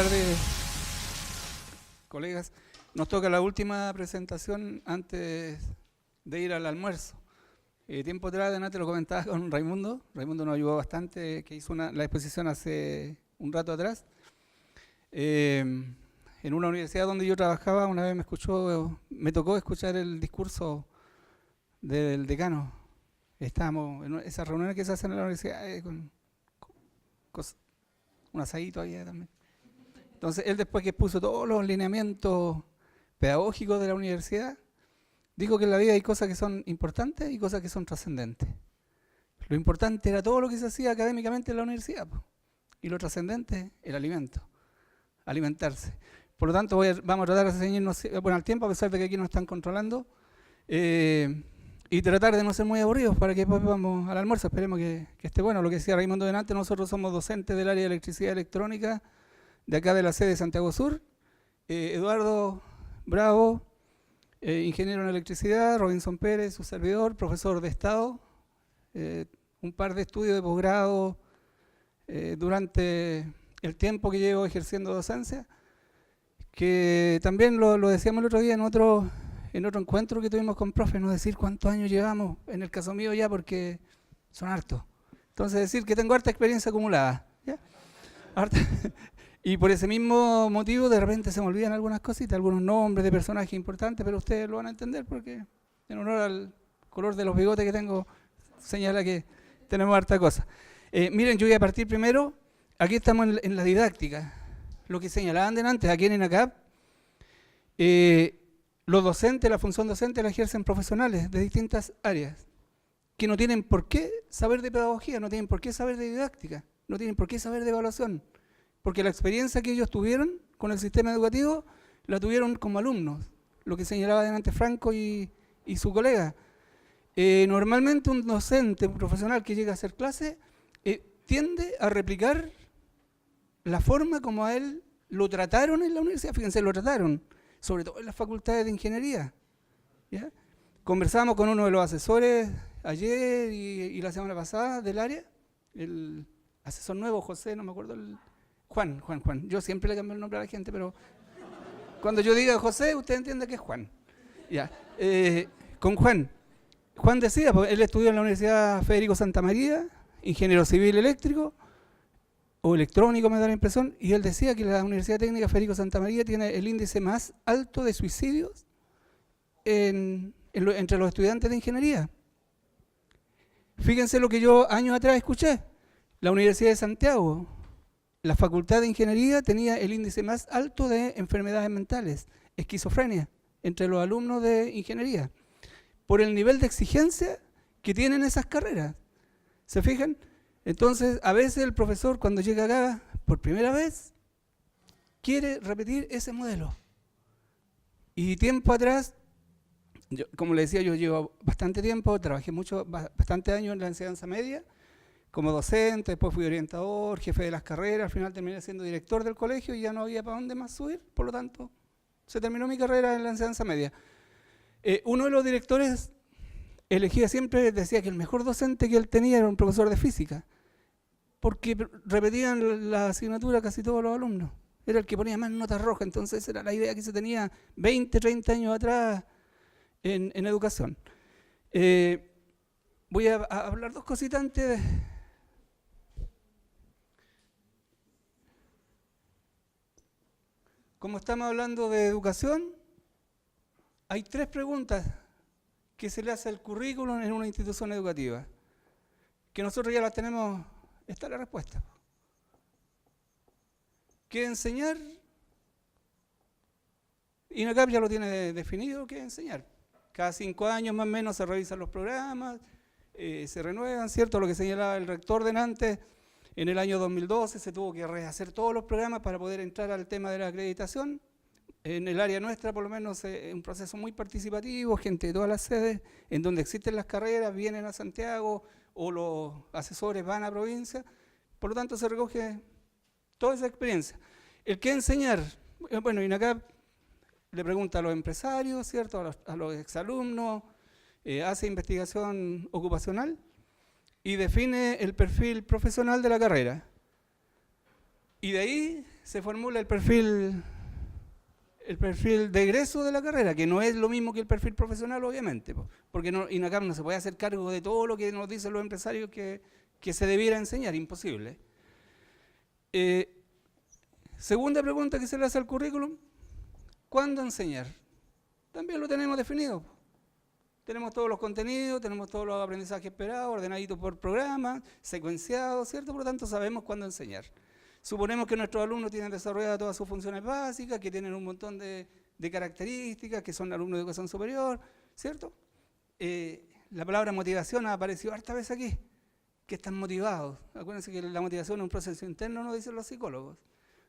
tardes, colegas. Nos toca la última presentación antes de ir al almuerzo. Tiempo atrás, antes lo comentaba con Raimundo. Raimundo nos ayudó bastante, que hizo la exposición hace un rato atrás. En una universidad donde yo trabajaba, una vez me tocó escuchar el discurso del decano. Estábamos en esas reuniones que se hacen en la universidad con un asadito había también. Entonces, él después que expuso todos los lineamientos pedagógicos de la universidad, dijo que en la vida hay cosas que son importantes y cosas que son trascendentes. Lo importante era todo lo que se hacía académicamente en la universidad, y lo trascendente, el alimento, alimentarse. Por lo tanto, vamos a tratar de ceñirnos al tiempo, a pesar de que aquí nos están controlando, y tratar de no ser muy aburridos para que después vamos al almuerzo. Esperemos que esté bueno. Lo que decía Raimundo delante, nosotros somos docentes del área de electricidad electrónica, de acá de la sede de Santiago Sur. Eduardo Bravo, ingeniero en electricidad, Robinson Pérez, su servidor, profesor de Estado, un par de estudios de posgrado durante el tiempo que llevo ejerciendo docencia, que también lo decíamos el otro día en otro encuentro que tuvimos con profes, no decir cuántos años llevamos, en el caso mío ya, porque son hartos. Entonces decir que tengo harta experiencia acumulada, ¿ya? Y por ese mismo motivo de repente se me olvidan algunas cositas, algunos nombres de personajes importantes, pero ustedes lo van a entender porque en honor al color de los bigotes que tengo, señala que tenemos harta cosa. Miren, yo voy a partir primero, aquí estamos en la didáctica, lo que señalaban antes, aquí en INACAP, los docentes, la función docente la ejercen profesionales de distintas áreas, que no tienen por qué saber de pedagogía, no tienen por qué saber de didáctica, no tienen por qué saber de evaluación, porque la experiencia que ellos tuvieron con el sistema educativo la tuvieron como alumnos, lo que señalaba delante Franco y su colega. Normalmente un docente, un profesional que llega a hacer clase, tiende a replicar la forma como a él lo trataron en la universidad. Fíjense, lo trataron, sobre todo en las facultades de ingeniería, ¿ya? Conversamos con uno de los asesores ayer y la semana pasada del área, el asesor nuevo, José, no me acuerdo, Juan. Yo siempre le cambio el nombre a la gente, pero cuando yo diga José, usted entiende que es Juan. Ya. Con Juan decía, porque él estudió en la Universidad Federico Santa María, ingeniero civil eléctrico, o electrónico me da la impresión, y él decía que la Universidad Técnica Federico Santa María tiene el índice más alto de suicidios entre los estudiantes de ingeniería. Fíjense lo que yo años atrás escuché. La Universidad de Santiago, la Facultad de Ingeniería tenía el índice más alto de enfermedades mentales, esquizofrenia, entre los alumnos de ingeniería, por el nivel de exigencia que tienen esas carreras. ¿Se fijan? Entonces, a veces el profesor, cuando llega acá por primera vez, quiere repetir ese modelo. Y tiempo atrás, como le decía, yo llevo bastante tiempo, trabajé bastantes años en la enseñanza media, como docente, después fui orientador, jefe de las carreras, al final terminé siendo director del colegio y ya no había para dónde más subir, por lo tanto, se terminó mi carrera en la enseñanza media. Uno de los directores elegía siempre, decía que el mejor docente que él tenía era un profesor de física, porque repetían la asignatura casi todos los alumnos. Era el que ponía más notas rojas, entonces esa era la idea que se tenía 20, 30 años atrás en educación. Voy a hablar dos cositas antes de... Como estamos hablando de educación, hay 3 preguntas que se le hace al currículum en una institución educativa, que nosotros ya las tenemos, está la respuesta. ¿Qué enseñar? INACAP ya lo tiene definido, ¿qué enseñar? Cada 5 años más o menos se revisan los programas, se renuevan, ¿cierto? Lo que señalaba el rector delante, en el año 2012 se tuvo que rehacer todos los programas para poder entrar al tema de la acreditación. En el área nuestra, por lo menos, es un proceso muy participativo, gente de todas las sedes, en donde existen las carreras, vienen a Santiago, o los asesores van a provincia, por lo tanto se recoge toda esa experiencia. El qué enseñar, bueno, INACAP le pregunta a los empresarios, ¿cierto? A los exalumnos, hace investigación ocupacional y define el perfil profesional de la carrera. Y de ahí se formula el perfil de egreso de la carrera, que no es lo mismo que el perfil profesional, obviamente, porque INACAP no se puede hacer cargo de todo lo que nos dicen los empresarios que se debiera enseñar, imposible. Segunda pregunta que se le hace al currículum, ¿cuándo enseñar? También lo tenemos definido. Tenemos todos los contenidos, tenemos todos los aprendizajes esperados, ordenaditos por programa, secuenciados, ¿cierto? Por lo tanto, sabemos cuándo enseñar. Suponemos que nuestros alumnos tienen desarrolladas todas sus funciones básicas, que tienen un montón de características, que son alumnos de educación superior, ¿cierto? La palabra motivación ha aparecido harta vez aquí, que están motivados. Acuérdense que la motivación es un proceso interno, nos dicen los psicólogos.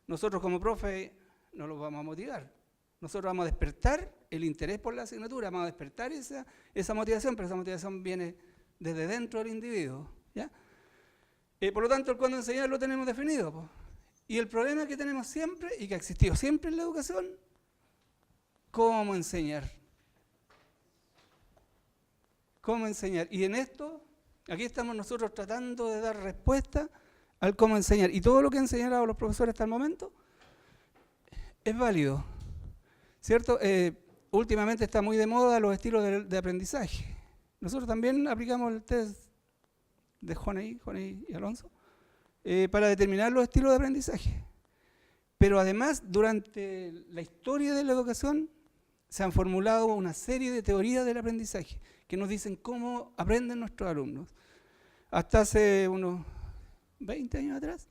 Nosotros como profe no los vamos a motivar. Nosotros vamos a despertar el interés por la asignatura, vamos a despertar esa motivación, pero esa motivación viene desde dentro del individuo, ¿ya? Por lo tanto, el cuándo enseñar lo tenemos definido, po. Y el problema que tenemos siempre, y que ha existido siempre en la educación, ¿cómo enseñar? ¿Cómo enseñar? Y en esto, aquí estamos nosotros tratando de dar respuesta al cómo enseñar. Y todo lo que han enseñado los profesores hasta el momento es válido, ¿cierto? Últimamente está muy de moda los estilos de aprendizaje. Nosotros también aplicamos el test de Juaní y Alonso para determinar los estilos de aprendizaje. Pero además, durante la historia de la educación, se han formulado una serie de teorías del aprendizaje que nos dicen cómo aprenden nuestros alumnos. Hasta hace unos 20 años atrás,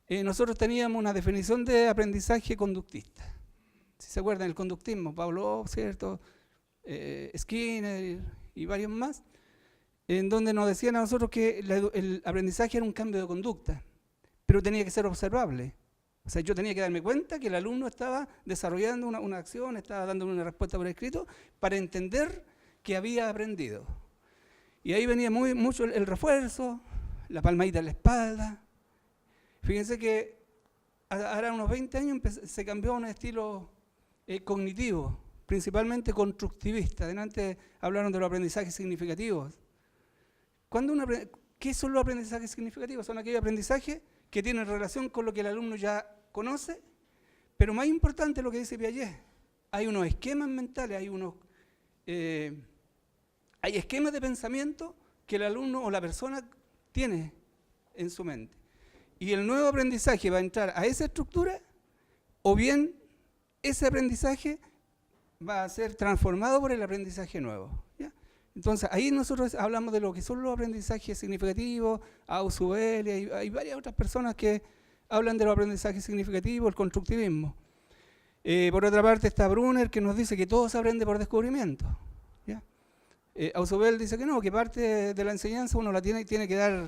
nosotros teníamos una definición de aprendizaje conductista. Si se acuerdan, el conductismo, Pavlov, ¿cierto? Skinner y varios más, en donde nos decían a nosotros que el aprendizaje era un cambio de conducta, pero tenía que ser observable. O sea, yo tenía que darme cuenta que el alumno estaba desarrollando una acción, estaba dando una respuesta por escrito, para entender que había aprendido. Y ahí venía mucho el refuerzo, la palmadita en la espalda. Fíjense que ahora unos 20 años se cambió a un estilo cognitivo, principalmente constructivista. Delante hablaron de los aprendizajes significativos. ¿Qué son los aprendizajes significativos? Son aquellos aprendizajes que tienen relación con lo que el alumno ya conoce, pero más importante lo que dice Piaget, hay unos esquemas mentales, hay esquemas de pensamiento que el alumno o la persona tiene en su mente. Y el nuevo aprendizaje va a entrar a esa estructura, o bien ese aprendizaje va a ser transformado por el aprendizaje nuevo, ¿ya? Entonces, ahí nosotros hablamos de lo que son los aprendizajes significativos, Ausubel, y hay varias otras personas que hablan de los aprendizajes significativos, el constructivismo. Por otra parte está Brunner, que nos dice que todo se aprende por descubrimiento, ¿ya? Ausubel dice que no, que parte de la enseñanza uno la tiene que dar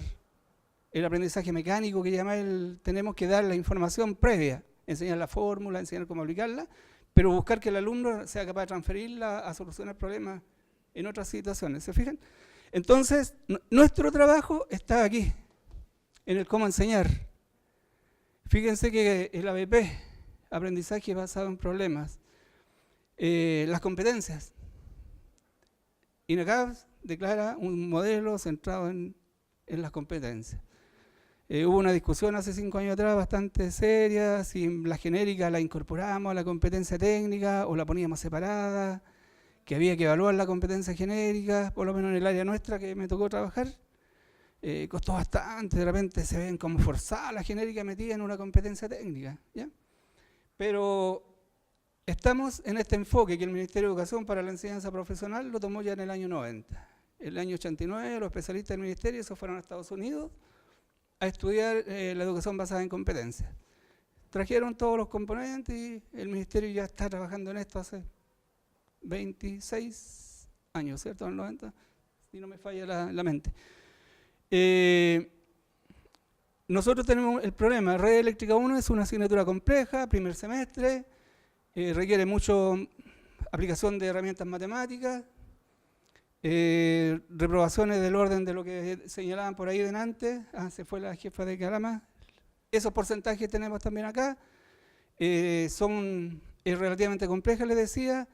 el aprendizaje mecánico, que llama él, tenemos que dar la información previa, enseñar la fórmula, enseñar cómo aplicarla, pero buscar que el alumno sea capaz de transferirla a solucionar problemas en otras situaciones, ¿se fijan? Entonces, nuestro trabajo está aquí, en el cómo enseñar. Fíjense que el ABP, aprendizaje basado en problemas, las competencias. INACAP declara un modelo centrado en las competencias. Hubo una discusión hace 5 años atrás bastante seria, si la genérica la incorporamos a la competencia técnica o la poníamos separada, que había que evaluar la competencia genérica, por lo menos en el área nuestra que me tocó trabajar. Costó bastante, de repente se ven como forzada la genérica metida en una competencia técnica, ¿ya? Pero estamos en este enfoque que el Ministerio de Educación para la Enseñanza Profesional lo tomó ya en el año 90. En el año 89 los especialistas del Ministerio se fueron a Estados Unidos a estudiar la educación basada en competencias. Trajeron todos los componentes y el Ministerio ya está trabajando en esto hace 26 años, ¿cierto? En el 90, si no me falla la mente. Nosotros tenemos el problema, Red Eléctrica 1 es una asignatura compleja, primer semestre, requiere mucho aplicación de herramientas matemáticas, reprobaciones del orden de lo que señalaban por ahí delante. Se fue la jefa de Calama. Esos porcentajes tenemos también acá. Son relativamente complejas, les decía.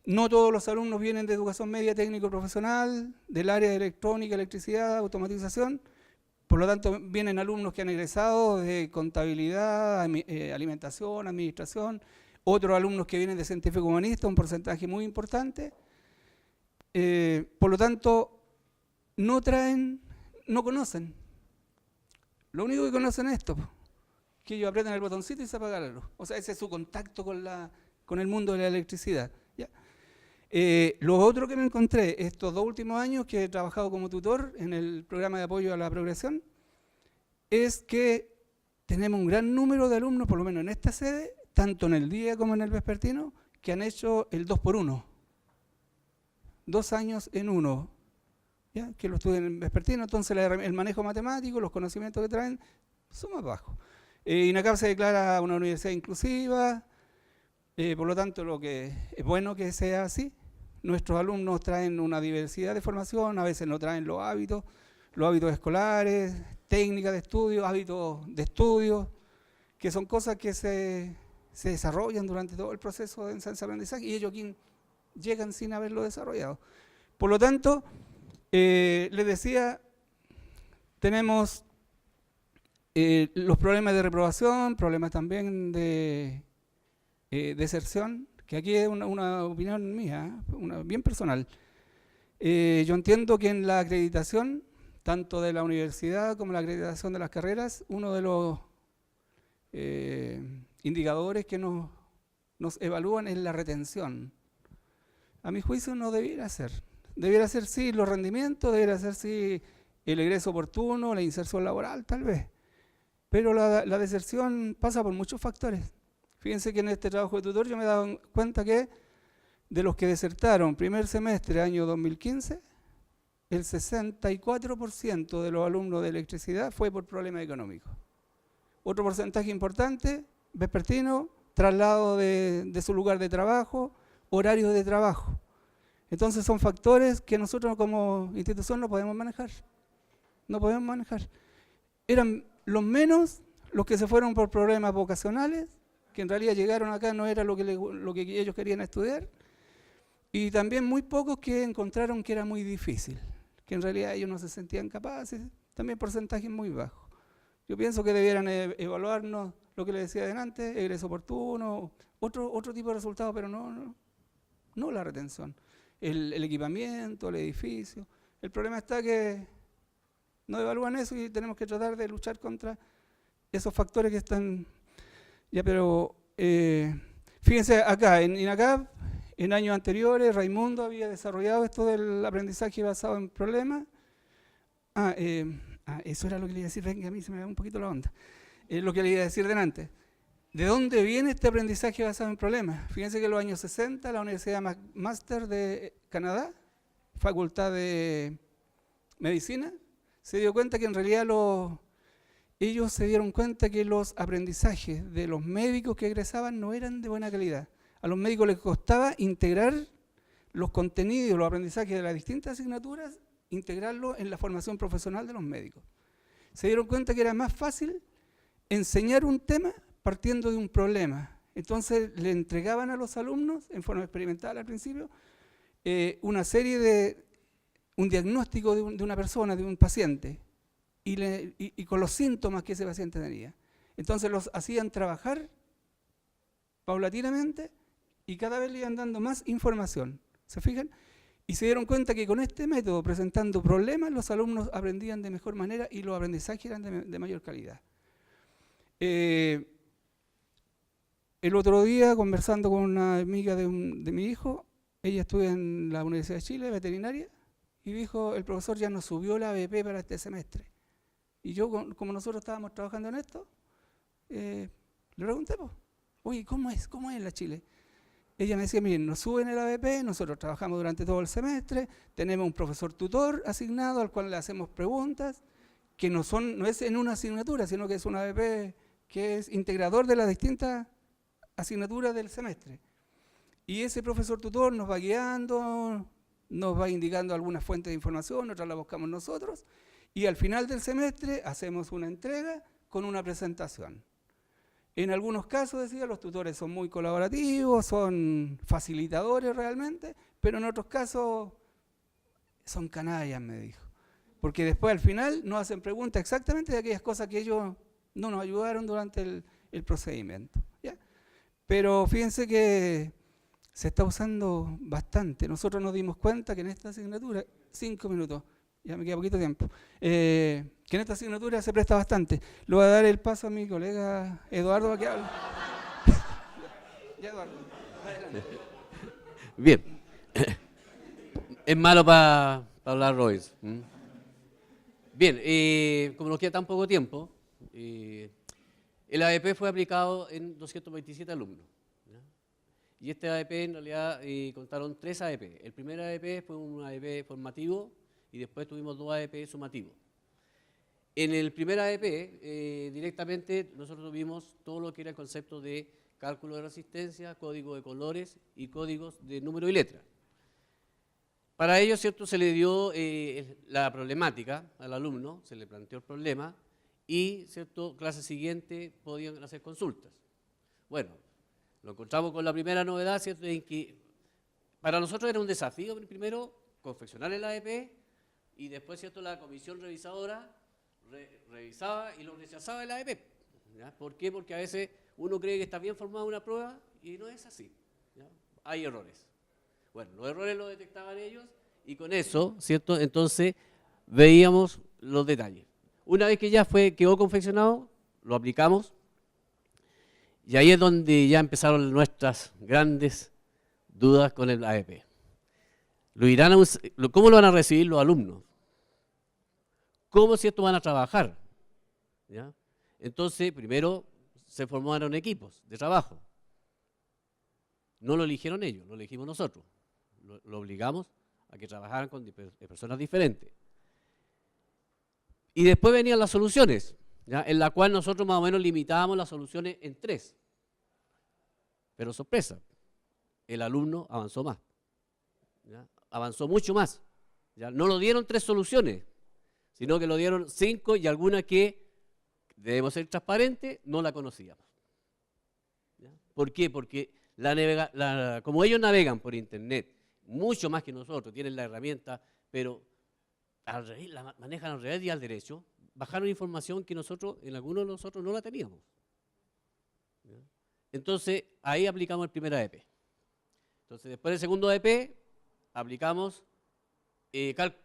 No todos los alumnos vienen de educación media técnico profesional, del área de electrónica, electricidad, automatización, Por lo tanto, vienen alumnos que han egresado de contabilidad, alimentación, administración, otros alumnos que vienen de científico humanista, un porcentaje muy importante. Por lo tanto, no conocen. Lo único que conocen es esto, que ellos aprietan el botoncito y se apaga la luz. O sea, ese es su contacto con el mundo de la electricidad. ¿Ya? Lo otro que me encontré estos 2 últimos años que he trabajado como tutor en el programa de apoyo a la progresión es que tenemos un gran número de alumnos, por lo menos en esta sede, tanto en el día como en el vespertino, que han hecho el 2x1. 2 años en uno, ¿ya? Que lo estudian en vespertino, entonces el manejo matemático, los conocimientos que traen son más bajos. INACAP se declara una universidad inclusiva, por lo tanto lo que es bueno que sea así. Nuestros alumnos traen una diversidad de formación, a veces no traen los hábitos escolares, técnicas de estudio, hábitos de estudio, que son cosas que se desarrollan durante todo el proceso de enseñanza-aprendizaje y ellos aquí llegan sin haberlo desarrollado. Por lo tanto, les decía, tenemos los problemas de reprobación, problemas también de deserción, que aquí es una opinión mía, bien personal. Yo entiendo que en la acreditación, tanto de la universidad como la acreditación de las carreras, uno de los indicadores que nos evalúan es la retención. A mi juicio no debiera ser. Debiera ser sí los rendimientos, debiera ser sí el egreso oportuno, la inserción laboral tal vez. Pero la deserción pasa por muchos factores. Fíjense que en este trabajo de tutor yo me he dado cuenta que de los que desertaron primer semestre año 2015, el 64% de los alumnos de electricidad fue por problemas económicos. Otro porcentaje importante, vespertino, traslado de su lugar de trabajo, horario de trabajo. Entonces son factores que nosotros como institución no podemos manejar. No podemos manejar. Eran los menos los que se fueron por problemas vocacionales, que en realidad llegaron acá, no era lo que ellos querían estudiar, y también muy pocos que encontraron que era muy difícil, que en realidad ellos no se sentían capaces, también porcentajes muy bajos. Yo pienso que debieran evaluarnos lo que les decía adelante, egreso oportuno, otro tipo de resultados, pero no la retención. El equipamiento, el edificio. El problema está que no evalúan eso y tenemos que tratar de luchar contra esos factores que están... Ya, pero fíjense acá, en INACAP, en años anteriores, Raimundo había desarrollado esto del aprendizaje basado en problemas. Eso era lo que le iba a decir, venga, a mí se me da un poquito la onda. Lo que le iba a decir delante. ¿De dónde viene este aprendizaje basado en problemas? Fíjense que en los años 60, la Universidad McMaster de Canadá, Facultad de Medicina, se dio cuenta que en realidad ellos se dieron cuenta que los aprendizajes de los médicos que egresaban no eran de buena calidad. A los médicos les costaba integrar los contenidos, los aprendizajes de las distintas asignaturas, integrarlos en la formación profesional de los médicos. Se dieron cuenta que era más fácil enseñar un tema partiendo de un problema. Entonces le entregaban a los alumnos, en forma experimental al principio, un diagnóstico de una persona, de un paciente, y con los síntomas que ese paciente tenía. Entonces los hacían trabajar paulatinamente y cada vez le iban dando más información. ¿Se fijan? Y se dieron cuenta que con este método, presentando problemas, los alumnos aprendían de mejor manera y los aprendizajes eran de mayor calidad. El otro día, conversando con una amiga de mi hijo, ella estudia en la Universidad de Chile, veterinaria, y dijo, el profesor ya nos subió la ABP para este semestre. Y yo, como nosotros estábamos trabajando en esto, le pregunté, pues, oye, ¿cómo es la Chile? Ella me decía, miren, nos suben el ABP, nosotros trabajamos durante todo el semestre, tenemos un profesor tutor asignado al cual le hacemos preguntas, que no es en una asignatura, sino que es un ABP que es integrador de las distintas asignaturas del semestre. Y ese profesor tutor nos va guiando, nos va indicando algunas fuentes de información, otras las buscamos nosotros, y al final del semestre hacemos una entrega con una presentación. En algunos casos, decía, los tutores son muy colaborativos, son facilitadores realmente, pero en otros casos son canallas, me dijo. porque después al final nos hacen preguntas exactamente de aquellas cosas que ellos no nos ayudaron durante el procedimiento, ¿ya? Pero fíjense que se está usando bastante. Nosotros nos dimos cuenta que en esta asignatura, 5 minutos, ya me queda poquito tiempo, que en esta asignatura se presta bastante. Le voy a dar el paso a mi colega Eduardo para que hable. Ya, Eduardo, adelante. Bien. Es malo para hablar Royce. Bien, como nos queda tan poco tiempo, el AEP fue aplicado en 227 alumnos. ¿Ya? Y este AEP en realidad contaron 3 AEP. El primer AEP fue un AEP formativo y después tuvimos 2 AEP sumativos. En el primer AEP, directamente nosotros tuvimos todo lo que era el concepto de cálculo de resistencia, código de colores y códigos de número y letra. Para ello, ¿cierto?, se le dio la problemática al alumno, se le planteó el problema y, ¿cierto?, clase siguiente podían hacer consultas. Bueno, lo encontramos con la primera novedad, ¿cierto?, en que para nosotros era un desafío primero confeccionar el AEP y después, ¿cierto?, la comisión revisadora revisaba y lo rechazaba el AEP. ¿Ya? ¿Por qué? Porque a veces uno cree que está bien formada una prueba y no es así. ¿Ya? Hay errores. Bueno, los errores los detectaban ellos y con eso, ¿cierto?, entonces veíamos los detalles. Una vez que ya quedó confeccionado, lo aplicamos y ahí es donde ya empezaron nuestras grandes dudas con el AEP. ¿Cómo lo van a recibir los alumnos? ¿Cómo, cierto, van a trabajar? ¿Ya? Entonces, primero se formaron equipos de trabajo. No lo eligieron ellos, lo elegimos nosotros. Lo obligamos a que trabajaran con personas diferentes. Y después venían las soluciones, ¿ya?, en la cual nosotros más o menos limitábamos las soluciones en 3. Pero sorpresa, el alumno avanzó más, ¿ya? Avanzó mucho más. ¿Ya? No lo dieron 3 soluciones, sino que lo dieron 5 y alguna que, debemos ser transparentes, no la conocíamos. ¿Ya? ¿Por qué? Porque como ellos navegan por internet, mucho más que nosotros, tienen la herramienta, pero la manejan al revés y al derecho, bajaron información que nosotros, en algunos de nosotros, no la teníamos. ¿Ya? Entonces, ahí aplicamos el primer AEP. Entonces, después del segundo AEP, aplicamos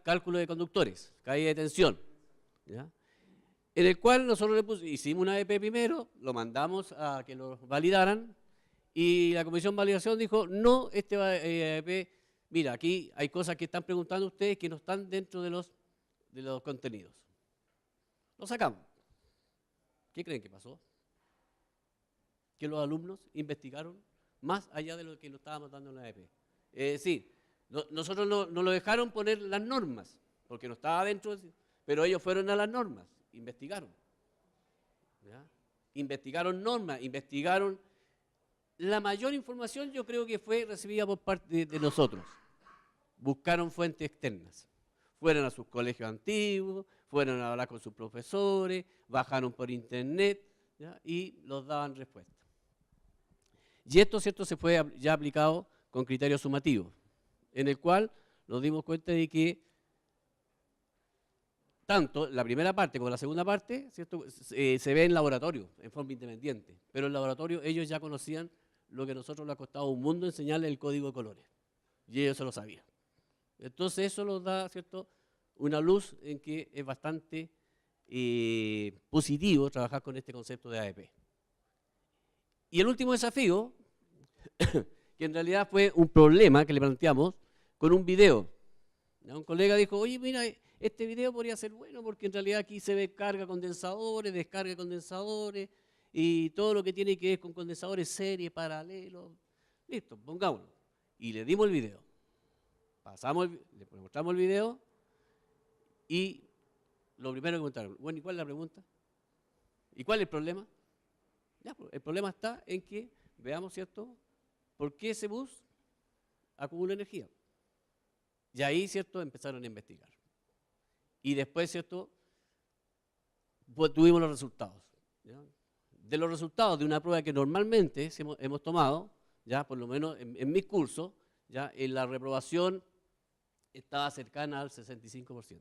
cálculo de conductores, caída de tensión. ¿Ya? En el cual nosotros hicimos un AEP primero, lo mandamos a que lo validaran, y la comisión de validación dijo, no, este AEP, mira, aquí hay cosas que están preguntando ustedes que no están dentro de los contenidos. Lo sacamos. ¿Qué creen que pasó? Que los alumnos investigaron más allá de lo que nos estábamos dando en la AEP. Sí, nosotros no lo dejaron poner las normas, porque no estaba dentro, pero ellos fueron a las normas, investigaron. ¿Ya? Investigaron normas, investigaron. La mayor información yo creo que fue recibida por parte de nosotros. Buscaron fuentes externas. Fueron a sus colegios antiguos, fueron a hablar con sus profesores, bajaron por internet, ¿ya?, y los daban respuesta. Y esto, ¿cierto?, se fue ya aplicado con criterios sumativos, en el cual nos dimos cuenta de que tanto la primera parte como la segunda parte, ¿cierto?, se ve en laboratorio, en forma independiente, pero en laboratorio ellos ya conocían lo que a nosotros nos ha costado un mundo enseñarles el código de colores, y ellos se lo sabían. Entonces eso nos da, ¿cierto?, una luz en que es bastante positivo trabajar con este concepto de AEP. Y el último desafío, que en realidad fue un problema que le planteamos con un video. ¿Ya? Un colega dijo, oye, mira, este video podría ser bueno porque en realidad aquí se ve carga condensadores, descarga condensadores y todo lo que tiene que ver con condensadores, serie, paralelo. Listo, pongámoslo. Y le dimos el video. Le mostramos el video y lo primero que preguntaron, bueno, ¿y cuál es la pregunta? ¿Y cuál es el problema? Ya, pues, el problema está en que veamos, ¿cierto?, por qué ese bus acumula energía. Y ahí, ¿cierto?, empezaron a investigar. Y después, ¿cierto?, pues, tuvimos los resultados. ¿Ya? De los resultados de una prueba que normalmente hemos tomado, ya por lo menos en mis cursos, ya en la reprobación estaba cercana al 65%.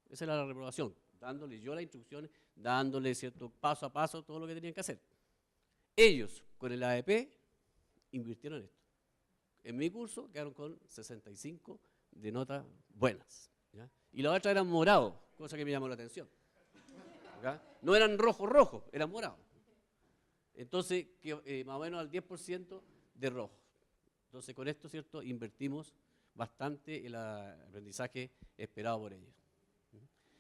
Esa era la reprobación, dándole yo las instrucciones, dándole cierto paso a paso todo lo que tenían que hacer. Ellos, con el AEP, invirtieron en esto. En mi curso quedaron con 65 de notas buenas, ¿ya? Y la otra eran morados, cosa que me llamó la atención. ¿Ya? No eran rojo, eran morados. Entonces, más o menos al 10% de rojo. Entonces, con esto, ¿cierto?, invertimos bastante el aprendizaje esperado por ellos.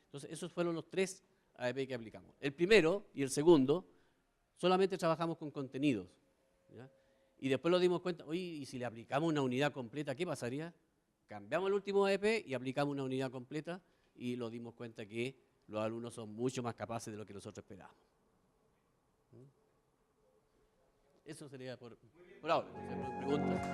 Entonces, esos fueron los 3 AEP que aplicamos. El primero y el segundo, solamente trabajamos con contenidos, ¿ya? Y después nos dimos cuenta, oye, ¿y si le aplicamos una unidad completa, qué pasaría? Cambiamos el último AEP y aplicamos una unidad completa y nos dimos cuenta que los alumnos son mucho más capaces de lo que nosotros esperábamos. Eso sería por ahora. ¿Preguntas?